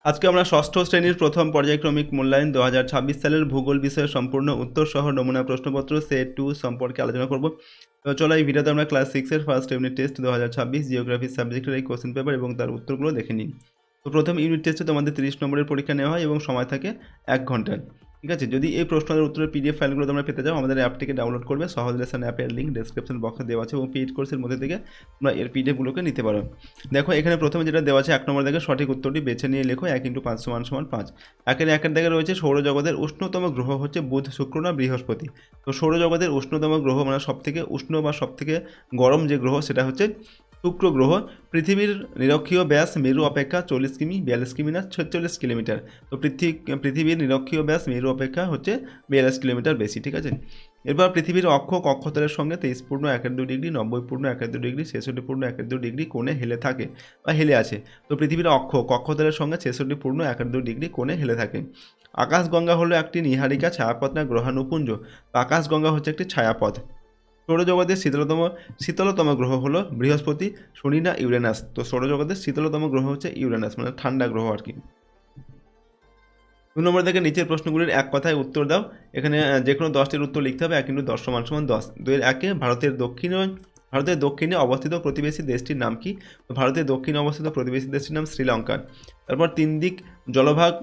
আজকে আমরা ষষ্ঠ শ্রেণীর প্রথম পর্যায়ক্রমিক মূল্যায়ন 2026 সালের ভূগোল বিষয়ে সম্পূর্ণ উত্তর সহ নমুনা প্রশ্নপত্র সেট 2 সম্পর্কে আলোচনা করব। তো চলো এই ভিডিওতে আমরা ক্লাস 6 এর ফার্স্ট ইউনিট টেস্ট 2026 জিওগ্রাফি সাবজেক্টের এই কোশ্চেন পেপার এবং তার উত্তরগুলো দেখে নিই। তো প্রথম ইউনিট টেস্টে তোমাদের 30 নম্বরের পরীক্ষা নেওয়া হয় এবং সময় থাকে 1 ঘন্টা। ঠিক আছে, যদি এই প্রশ্নের উত্তরের পিডিএফ ফাইলগুলো তোমরা পেতে চাও আমাদের অ্যাপটিকে ডাউনলোড করবে। সহজ লেসন অ্যাপের লিঙ্ক ডেসক্রিপশন বক্সে দেওয়া আছে এবং পেইড কোর্সের মধ্যে থেকে তোমরা এর পিডিএফগুলোকে নিতে পারো। দেখো এখানে প্রথমে যেটা দেওয়া আছে 1 নম্বর দেখে সঠিক উত্তরটি বেছে নিয়ে লেখো 1 × 5 = 5। একের দাগে রয়েছে সৌরজগতের উষ্ণতম গ্রহ হচ্ছে বুধ, শুক্র না বৃহস্পতি। তো সৌরজগতের উষ্ণতম গ্রহ মানে সবথেকে উষ্ণ বা সবথেকে গরম যে গ্রহ সেটা হচ্ছে শুক্র গ্রহ। পৃথিবীর নিরক্ষীয় ব্যাস মেরু অপেক্ষা 40 কিমি, 42 কিমি না 46 কিলোমিটার। তো পৃথিবীর নিরক্ষীয় ব্যাস মেরু অপেক্ষা হচ্ছে 42 কিলোমিটার বেশি। ঠিক আছে, এরপর পৃথিবীর অক্ষ কক্ষতলের সঙ্গে 23.12 ডিগ্রি, 90.12 ডিগ্রি, 66.12 ডিগ্রি কোণে হেলে থাকে বা হেলে আছে। তো পৃথিবীর অক্ষ কক্ষতলের সঙ্গে 66.12 ডিগ্রি কোণে হেলে থাকে। আকাশগঙ্গা হলো একটি নীহারিকা, ছায়াপথ না গ্রহাণুপুঞ্জ? তো আকাশগঙ্গা হচ্ছে একটি ছায়াপথ। সৌরজগতের শীতলতম গ্রহ হলো বৃহস্পতি, শনি না ইউরেনাস? তো সৌরজগতের শীতলতম গ্রহ হচ্ছে ইউরেনাস, মানে ঠান্ডা গ্রহ আর কি। 2 নম্বর থেকে নিচের প্রশ্নগুলির এক কথায় উত্তর দাও। এখানে যে কোনো 10টির উত্তর লিখতে হবে। 1 × 10 = 10। 2-1 ভারতের দক্ষিণে অবস্থিত প্রতিবেশী দেশটির নাম কি? তো ভারতের দক্ষিণে অবস্থিত প্রতিবেশী দেশটির নাম শ্রীলঙ্কা। তারপর 3 দিক জলভাগ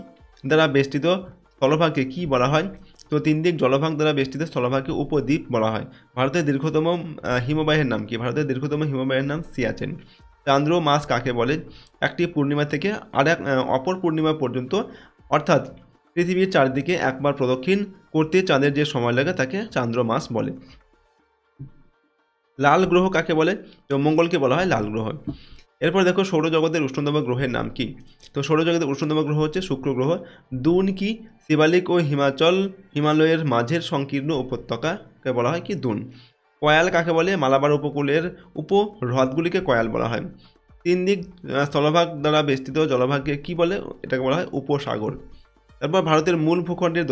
দ্বারা বেষ্টিত স্থলভাগকে কী বলা হয়? তো 3 দিক জলভাগ দ্বারা বেষ্টিত স্থলভাগকে উপদ্বীপ বলা হয়। ভারতের দীর্ঘতম হিমবাহের নাম কি? ভারতের দীর্ঘতম হিমবাহের নাম সিয়াচেন। চান্দ্র মাস কাকে বলে? একটি পূর্ণিমা থেকে অপর পূর্ণিমা পর্যন্ত, অর্থাৎ পৃথিবীর চারদিকে একবার প্রদক্ষিণ করতে চাঁদের যে সময় লাগে তাকে চান্দ্র মাস বলে। লাল গ্রহ কাকে বলে? তো মঙ্গলকে বলা হয় লাল গ্রহ। এরপর দেখো সৌরজগতের উষ্ণতম গ্রহের নাম কি? তো সৌরজগতের উষ্ণতম গ্রহ হচ্ছে শুক্র গ্রহ। দুন কি? শিবালিক ও হিমালয়ের মাঝের সংকীর্ণ উপত্যকাকে বলা হয় কি? দুন। কয়াল কাকে বলে? মালাবার উপকূলের উপহ্রদগুলিকে কয়াল বলা হয়। 3 দিক স্থলভাগ দ্বারা বেষ্টিত জলভাগকে কি বলে? এটাকে বলা হয় উপসাগর। তারপর ভারতের মূল ভূখণ্ডের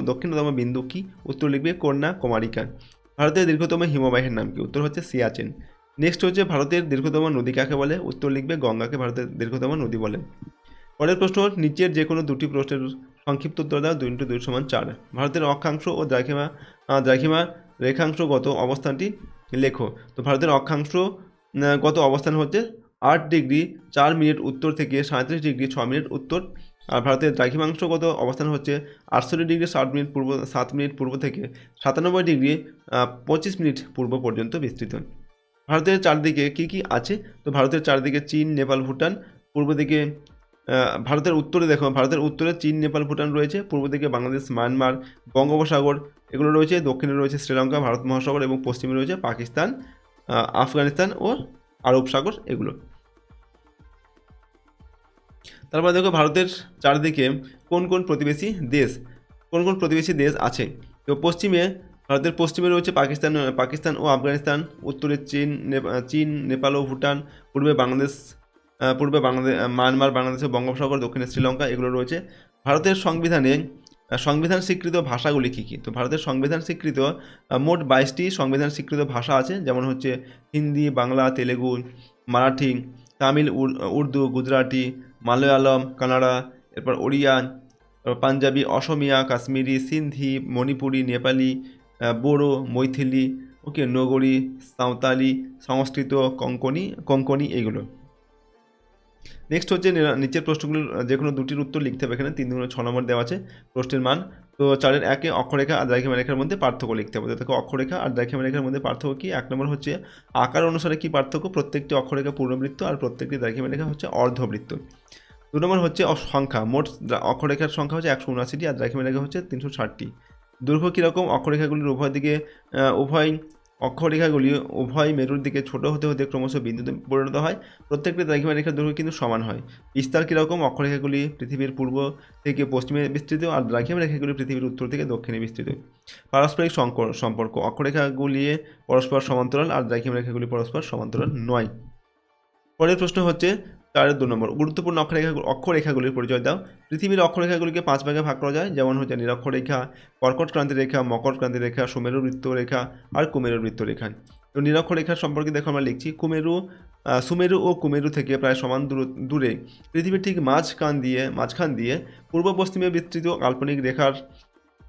দক্ষিণতম বিন্দু কি? উত্তর লিখবে কন্যা কুমারিকা। ভারতের দীর্ঘতম হিমবাহের নাম কি? উত্তর হচ্ছে সিয়াচেন। নেক্সট হচ্ছে ভারতের দীর্ঘতম নদী কাকে বলে? উত্তর লিখবে গঙ্গাকে ভারতের দীর্ঘতম নদী বলে। পরের প্রশ্ন, নিচের যে কোনো দুটি প্রশ্নের সংক্ষিপ্ত উত্তর দাও। 2 × 2 = 4। ভারতের অক্ষাংশ ও দ্রাঘিমা রেখাংশগত অবস্থানটি লেখো। তো ভারতের অক্ষাংশ গত অবস্থান হচ্ছে 8 ডিগ্রি 4 মিনিট উত্তর থেকে 37 ডিগ্রি 6 মিনিট উত্তর। আর ভারতের দ্রাঘিমাংশগত অবস্থান হচ্ছে 68 ডিগ্রি 7 মিনিট পূর্ব থেকে 97 ডিগ্রি 25 মিনিট পূর্ব পর্যন্ত বিস্তৃত। ভারতের চারদিকে কি আছে? তো ভারতের চারদিকে চীন, নেপাল, ভুটান। পূর্ব দিকে ভারতের উত্তরে দেখো, ভারতের উত্তরে চীন, নেপাল, ভুটান রয়েছে। পূর্ব দিকে বাংলাদেশ, মায়ানমার, বঙ্গোপসাগর এগুলো রয়েছে। দক্ষিণে রয়েছে শ্রীলঙ্কা, ভারত মহাসাগর এবং পশ্চিমে রয়েছে পাকিস্তান, আফগানিস্তান ও আরব সাগর এগুলো। তারপর দেখো ভারতের চারদিকে কোন কোন প্রতিবেশী দেশ আছে? তো ভারতের পশ্চিমে রয়েছে পাকিস্তান ও আফগানিস্তান। উত্তরে চীন, নেপাল ও ভুটান। পূর্বে বাংলাদেশ, মায়ানমার, বাংলাদেশ ও বঙ্গোপসাগর। দক্ষিণে শ্রীলঙ্কা এগুলো রয়েছে। ভারতের সংবিধান স্বীকৃত ভাষাগুলি কী কী? তো ভারতের সংবিধান স্বীকৃত মোট 22টি সংবিধান স্বীকৃত ভাষা আছে, যেমন হচ্ছে হিন্দি, বাংলা, তেলেগু, মারাঠি, তামিল, উর্দু, গুজরাটি, মালয়ালম, কানাডা, এরপর ওড়িয়া, পাঞ্জাবি, অসমিয়া, কাশ্মীরি, সিন্ধি, মণিপুরি, নেপালি, বোড়ো, মৈথিলি, ওকে, নগরী, সাঁওতালি, সংস্কৃত, কোঙ্কনি এইগুলো। নেক্সট হচ্ছে নিচের প্রশ্নগুলোর যে কোনো দুটির উত্তর লিখতে হবে। এখানে 3 × 6 নম্বর দেওয়া আছে প্রশ্নের মান। তো 4-1 অক্ষরেখা আর দ্রাঘিমা রেখার মধ্যে পার্থক্য লিখতে হবে। দেখো অক্ষরেখা আর দ্রাঘিমা রেখার মধ্যে পার্থক্য কি? 1 নম্বর হচ্ছে আকার অনুসারে কি পার্থক্য? প্রত্যেকটি অক্ষরেখা পূর্ণবৃত্ত আর প্রত্যেকটি দ্রাঘিমা রেখা হচ্ছে অর্ধবৃত্ত। 2 নম্বর হচ্ছে সংখ্যা, মোট অক্ষরেখার সংখ্যা হচ্ছে 179টি আর দ্রাঘিমা রেখা হচ্ছে 360টি। দৈর্ঘ্য কীরকম? অক্ষরেখাগুলির উভয় মেরুর দিকে ছোট হতে হতে ক্রমশ বিন্দুতে পরিণত হয়। প্রত্যেকটি দ্রাঘিমা রেখার দৈর্ঘ্য কিন্তু সমান হয়। বিস্তার কীরকম? অক্ষরেখাগুলি পৃথিবীর পূর্ব থেকে পশ্চিমে বিস্তৃত আর দ্রাঘিমা রেখাগুলি পৃথিবীর উত্তর থেকে দক্ষিণে বিস্তৃত। পারস্পরিক সম্পর্ক, অক্ষরেখাগুলি পরস্পর সমান্তরাল আর দ্রাঘিমা রেখাগুলি পরস্পর সমান্তরাল নয়। পরের প্রশ্ন হচ্ছে 4-2 নম্বর, গুরুত্বপূর্ণ অক্ষরেখাগুলির পরিচয় দাও। পৃথিবীর অক্ষরেখাগুলিকে 5 ভাগে ভাগ করা যায়, যেমন হচ্ছে নিরক্ষরেখা, কর্কট ক্রান্তি রেখা, মকর ক্রান্তি রেখা, সুমেরু বৃত্ত রেখা আর কুমেরু বৃত্ত রেখা। তো নিরক্ষরেখার সম্পর্কে দেখো আমরা লিখছি কুমেরু সুমেরু ও কুমেরু থেকে প্রায় সমান দূরে পৃথিবীর ঠিক মাঝখান দিয়ে পূর্ব পশ্চিমে বিস্তৃত কাল্পনিক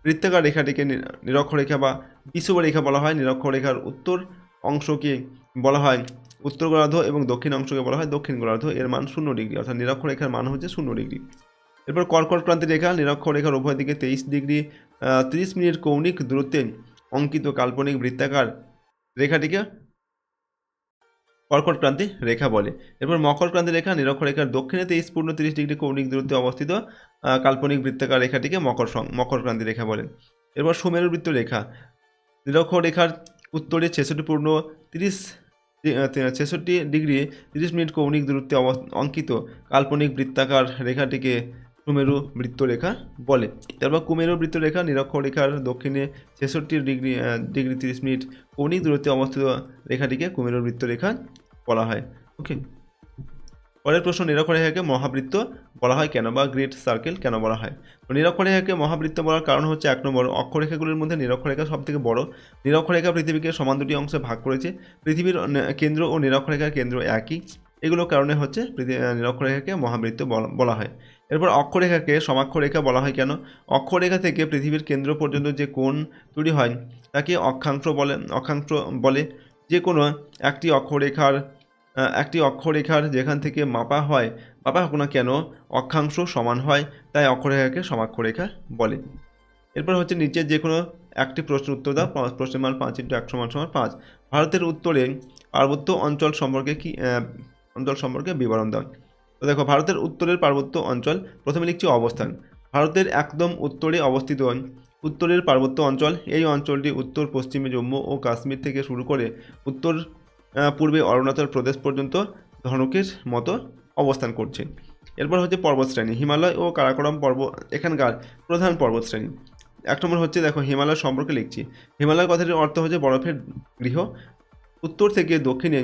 বৃত্তাকার রেখাটিকে নিরক্ষরেখা বা বিষুবরেখা বলা হয়। নিরক্ষরেখার উত্তর অংশকে বলা হয় উত্তর গোলার্ধ এবং দক্ষিণ অংশকে বলা হয় দক্ষিণ গোলার্ধ। এর মান 0 ডিগ্রি, অর্থাৎ নিরক্ষরেখার মান হচ্ছে 0 ডিগ্রি। এরপর কর্কট ক্রান্তি রেখা নিরক্ষরেখার উভয় দিকে 23 ডিগ্রি 30 মিনিট কৌণিক দূরত্বে অঙ্কিত কাল্পনিক বৃত্তাকার রেখাটিকে কর্কট ক্রান্তি রেখা বলে। এরপর মকর ক্রান্তি রেখা নিরক্ষরেখার দক্ষিণে 23.30 ডিগ্রি কৌণিক দূরত্বে অবস্থিত কাল্পনিক বৃত্তাকার রেখাটিকে মকর ক্রান্তি রেখা বলে। এরপর সুমেরু বৃত্ত রেখা নিরক্ষরেখার উত্তরে 66 ডিগ্রি 30 মিনিট কৌণিক দূরত্বে অঙ্কিত কাল্পনিক বৃত্তাকার রেখাটিকে সুমেরু বৃত্ত রেখা বলে। তারপর কুমেরু বৃত্ত রেখা নিরক্ষরেখার দক্ষিণে 66 ডিগ্রি 30 মিনিট কৌণিক দূরত্বে অবস্থিত রেখাটিকে কুমেরু বৃত্ত রেখা বলা হয়। ওকে, পরের প্রশ্ন, নিরক্ষরেখাকে মহাবৃত্ত বলা হয় কেন বা গ্রেট সার্কেল কেন বলা হয়? নিরক্ষরেখাকে মহাবৃত্ত বলার কারণ হচ্ছে 1 নম্বর, অক্ষরেখাগুলির মধ্যে নিরক্ষরেখা সবথেকে বড়। নিরক্ষরেখা পৃথিবীকে সমান দুটি অংশে ভাগ করেছে। পৃথিবীর কেন্দ্র ও নিরক্ষরেখার কেন্দ্র একই। এগুলোর কারণে হচ্ছে নিরক্ষরেখাকে মহাবৃত্ত বলা হয়। এরপর অক্ষরেখাকে সমাক্ষরেখা বলা হয় কেন? অক্ষরেখা থেকে পৃথিবীর কেন্দ্র পর্যন্ত যে কোণ তৈরি হয় তাকে অক্ষাংশ বলে। যে কোনো একটি অক্ষরেখার যেখান থেকে মাপা হোক না কেন অক্ষাংশ সমান হয়, তাই অক্ষরেখাকে সমাক্ষরেখা বলে। এরপর হচ্ছে নিচের যে কোনো একটি প্রশ্নের উত্তর দাও। প্রশ্নের মান 5 × 100 = 5। ভারতের উত্তরে পার্বত্য অঞ্চল সম্পর্কে বিবরণ দাও। তো দেখো, ভারতের উত্তরের পার্বত্য অঞ্চল, প্রথমে লিখছি অবস্থান। ভারতের একদম উত্তরে অবস্থিত উত্তরের পার্বত্য অঞ্চল। এই অঞ্চলটি উত্তর পশ্চিমে জম্মু ও কাশ্মীর থেকে শুরু করে উত্তর পূর্বে অরুণাচল প্রদেশ পর্যন্ত ধনুকের মতো অবস্থান করছে। এরপর হচ্ছে পর্বতশ্রেণী। হিমালয় ও কারাকোরাম এখানকার প্রধান পর্বতশ্রেণী। 1 নম্বর হচ্ছে, দেখো হিমালয় সম্পর্কে লিখছি। হিমালয় কথাটির অর্থ হচ্ছে বরফের গৃহ। উত্তর থেকে দক্ষিণে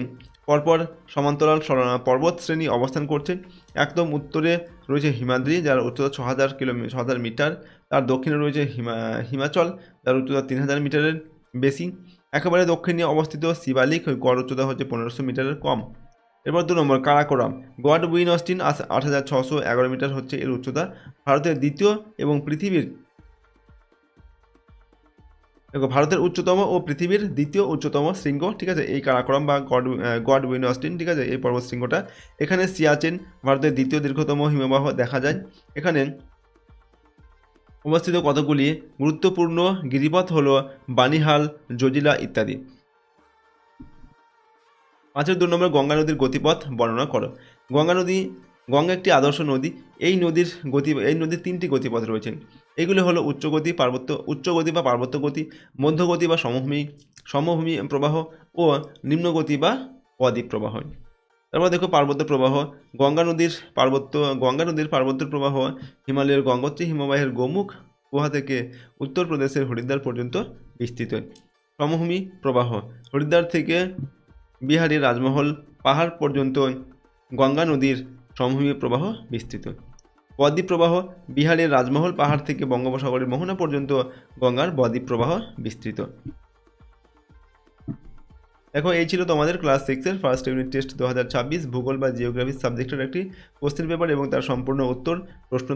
পরপর সমান্তরাল পর্বতশ্রেণী অবস্থান করছে। একদম উত্তরে রয়েছে হিমাদ্রি, যার উচ্চতা 6000 মিটার। তার দক্ষিণে রয়েছে হিমাচল, যার উচ্চতা 3000 মিটারের বেশি। একেবারে দক্ষিণে অবস্থিত শিবালিক, গড় উচ্চতা হচ্ছে 1500 মিটারের কম। এরপর 2 নম্বর কারাকোরাম। গডউইন অস্টিন 8611 মিটার হচ্ছে এর উচ্চতা। ভারতের উচ্চতম ও পৃথিবীর দ্বিতীয় উচ্চতম শৃঙ্গ, ঠিক আছে, এই কারাকোরাম বা গডউইন অস্টিন, ঠিক আছে, এই পর্বত শৃঙ্গটা। এখানে সিয়াচেন, ভারতের দ্বিতীয় দীর্ঘতম হিমবাহ দেখা যায়। এখানে অবস্থিত কতগুলি গুরুত্বপূর্ণ গিরিপথ হলো বানিহাল, জজিলা ইত্যাদি। 5 2 নম্বর, গঙ্গা নদীর গতিপথ বর্ণনা করো। গঙ্গা একটি আদর্শ নদী। এই নদীর 3টি গতিপথ রয়েছে। এগুলি হলো উচ্চ গতি বা পার্বত্য গতি, মধ্যগতি বা সমভূমি প্রবাহ ও নিম্নগতি বা বদ্বীপ প্রবাহ। তারপর দেখো পার্বত্য প্রবাহ। গঙ্গা নদীর পার্বত্য প্রবাহ হিমালয়ের গঙ্গোত্রী হিমবাহের গোমুখ গুহা থেকে উত্তরপ্রদেশের হরিদ্বার পর্যন্ত বিস্তৃত। সমভূমি প্রবাহ হরিদ্বার থেকে বিহারের রাজমহল পাহাড় পর্যন্ত গঙ্গা নদীর সমভূমি প্রবাহ বিস্তৃত। বদ্বীপ প্রবাহ বিহারের রাজমহল পাহাড় থেকে বঙ্গোপসাগরের মোহনা পর্যন্ত গঙ্গার বদ্বীপ প্রবাহ বিস্তৃত। দেখো, এই ছিল তোমাদের ক্লাস 6-এর ফার্স্ট ইউনিট টেস্ট 2026 ভূগোল বা জিওগ্রাফি সাবজেক্টের একটি কোশ্চেন পেপার এবং তার সম্পূর্ণ উত্তর, প্রশ্ন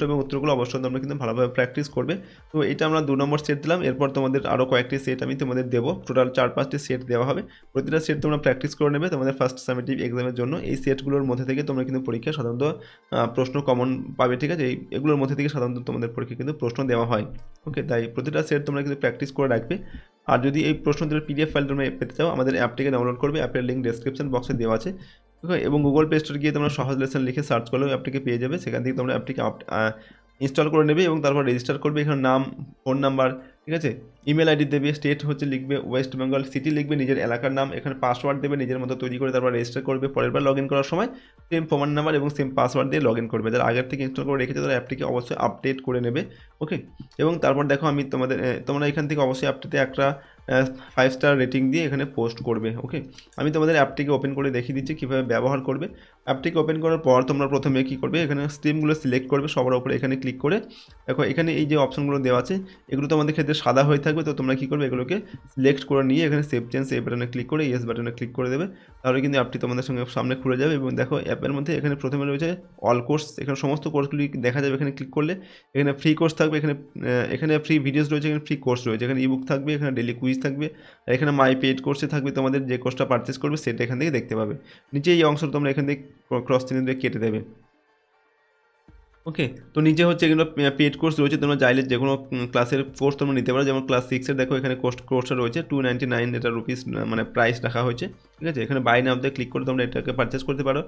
এবং উত্তরগুলো অবশ্যই তোমরা কিন্তু ভালোভাবে প্র্যাকটিস করবে। তো এটা আমরা 2 নম্বর সেট দিলাম। এরপর তোমাদের আরও কয়েকটি সেট আমি তোমাদের দেবো। টোটাল 4-5টি সেট দেওয়া হবে। প্রতিটা সেট তোমরা প্র্যাকটিস করে নেবে তোমাদের ফার্স্ট সামেটিভ এক্সামের জন্য। এই সেটগুলোর মধ্যে থেকে তোমরা কিন্তু পরীক্ষা সাধারণত প্রশ্ন কমন পাবে, ঠিক আছে। এগুলোর মধ্যে থেকে সাধারণত তোমাদের পরীক্ষা কিন্তু প্রশ্ন দেওয়া হয়। ওকে, তাই প্রতিটা সেট তোমরা কিন্তু প্র্যাকটিস করে রাখবে। আর যদি এই প্রশ্নগুলোর PDF ফাইল তোমরা পেতে চাও, আমাদের অ্যাপটিকে ডাউনলোড করবে। অ্যাপের লিঙ্ক ডেসক্রিপশন বক্সে দেওয়া আছে, ওকে, এবং গুগল প্লে স্টোরে গিয়ে তোমরা সহজ লেসন লিখে সার্চ করলেও অ্যাপটিকে পেয়ে যাবে। সেখান থেকে তোমরা অ্যাপটিকে ইনস্টল করে নেবে এবং তারপর রেজিস্টার করবে। এখানে নাম, ফোন নাম্বার, ঠিক আছে, ইমেল আইডি দেবে, স্টেট হচ্ছে লিখবে ওয়েস্ট বেঙ্গল, সিটি লিখবে, নিজের এলাকার নাম, এখানে পাসওয়ার্ড দেবে নিজের মতো তৈরি করে, তারপর রেজিস্টার করবে। পরের বার লগ ইন করার সময় সেম ফোন নাম্বার এবং সেম পাসওয়ার্ড দিয়ে লগ ইন করবে। যারা আগের থেকে ইনস্টল করে রেখেছে তারা অ্যাপটিকে অবশ্যই আপডেট করে নেবে, ওকে। এবং তারপর দেখো আমি তোমরা এখান থেকে অবশ্যই অ্যাপটিতে একটা 5 স্টার রেটিং দিয়ে এখানে পোস্ট করবে, ওকে। আমি তোমাদের অ্যাপটিকে ওপেন করে দেখিয়ে দিচ্ছি কীভাবে ব্যবহার করবে। অ্যাপটিকে ওপেন করার পর তোমরা প্রথমে কী করবে, এখানে স্ট্রিমগুলো সিলেক্ট করবে, সবার উপরে এখানে ক্লিক করে দেখো এখানে এই যে অপশনগুলো দেওয়া আছে এগুলো তোমাদের ক্ষেত্রে সাদা হয়ে থাকবে। তো তোমরা কী করবে, এগুলোকে সিলেক্ট করে নিয়ে এখানে সেভ চেঞ্জ এই বাটনে ক্লিক করে ইয়েস বাটনে ক্লিক করে দেবে। তাহলে কিন্তু অ্যাপটি তোমাদের সঙ্গে সামনে খুলে যাবে। এবং দেখো অ্যাপের মধ্যে এখানে প্রথমে রয়েছে অল কোর্স, এখানে সমস্ত কোর্সগুলি দেখা যাবে। এখানে ক্লিক করলে এখানে ফ্রি কোর্স থাকবে, এখানে ফ্রি ভিডিওস রয়েছে, এখানে ফ্রি কোর্স রয়েছে, এখানে ইবুক থাকবে, এখানে ডেলি কুইজ থাকবে, আর এখানে মাই পেড কোর্সে থাকবে। তোমাদের যে কোর্সটা পারচেস করবে সেটা এখান থেকে দেখতে পাবে। নিচে এই অংশটা তোমরা এখান থেকে ক্রস চিহ্ন দিয়ে কেটে দেবে। ওকে, তো নিচে হচ্ছে এগুলো পেড কোর্স রয়েছে, তোমরা চাইলে যে কোনো ক্লাসের কোর্স তোমরা নিতে পারো। যেমন ক্লাস 6-এর দেখো এখানে কোর্সটা রয়েছে 299 এটা রুপিস মানে প্রাইস রাখা হয়েছে, ঠিক আছে। এখানে বাই নাওতে ক্লিক করে তোমরা এটাকে পারচেস করতে পারো।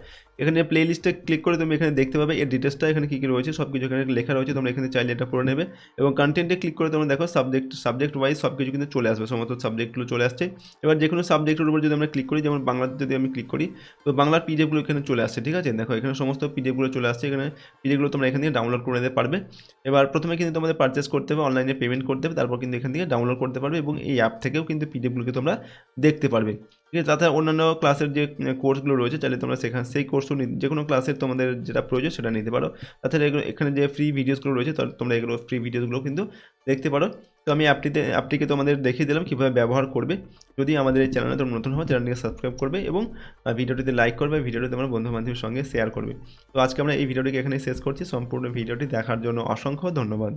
এখানে প্লে লিস্টে ক্লিক করে তুমি এখানে দেখতে পাবে এর ডিটেলসটা, এখানে কী কী রয়েছে সব কিছু এখানে লেখা রয়েছে। তোমরা এখানে চাইলে এটা পড়ে নেবে। এবং কন্টেন্টে ক্লিক করে তোমরা দেখো সাবজেক্ট ওয়াইজ সব কিছু কিন্তু চলে আসবে, সমস্ত সাবজেক্টগুলো চলে আসছে। এবার যে কোনো সাবজেক্টের উপর যদি আমরা ক্লিক করি, যেমন বাংলাতে যদি আমি ক্লিক করি, তো বাংলার পিডিএফগুলো এখানে চলে আসছে, ঠিক আছে। দেখো এখানে সমস্ত পিডিএফগুলো চলে আসছে, এখানে পিডিএফগুলো তোমরা এখান থেকে ডাউনলোড করে নিতে পারবে। এবার প্রথমে কিন্তু তোমাদের পারচেস করতে হবে, অনলাইনে পেমেন্ট করতে হবে, তারপর কিন্তু এখান থেকে ডাউনলোড করতে পারবে এবং এই অ্যাপ থেকেও কিন্তু পিডিএফগুলোকে তোমরা দেখতে পারবে, ঠিক আছে। তাছাড়া অন্যান্য ক্লাসের যে কোর্সগুলো রয়েছে চাইলে তোমরা সেখানে সেই কোর্সও যে কোনো ক্লাসের তোমাদের যেটা প্রয়োজন সেটা নিতে পারো। তাছাড়া এখানে যে ফ্রি ভিডিওসগুলো রয়েছে তোমরা এগুলো ফ্রি ভিডিওসগুলো কিন্তু দেখতে পারো। তো আমি অ্যাপটিকে তোমাদের দেখিয়ে দিলাম কীভাবে ব্যবহার করবে। যদি আমাদের এই চ্যানেলে তোমরা নতুন হও, চ্যানেলটিকে সাবস্ক্রাইব করবে এবং ভিডিওটিতে লাইক করবে, ভিডিওটি তোমার বন্ধু বান্ধবের সঙ্গে শেয়ার করবে। তো আজকে আমরা এই ভিডিওটিকে এখানে শেষ করছি। সম্পূর্ণ ভিডিওটি দেখার জন্য অসংখ্য ধন্যবাদ।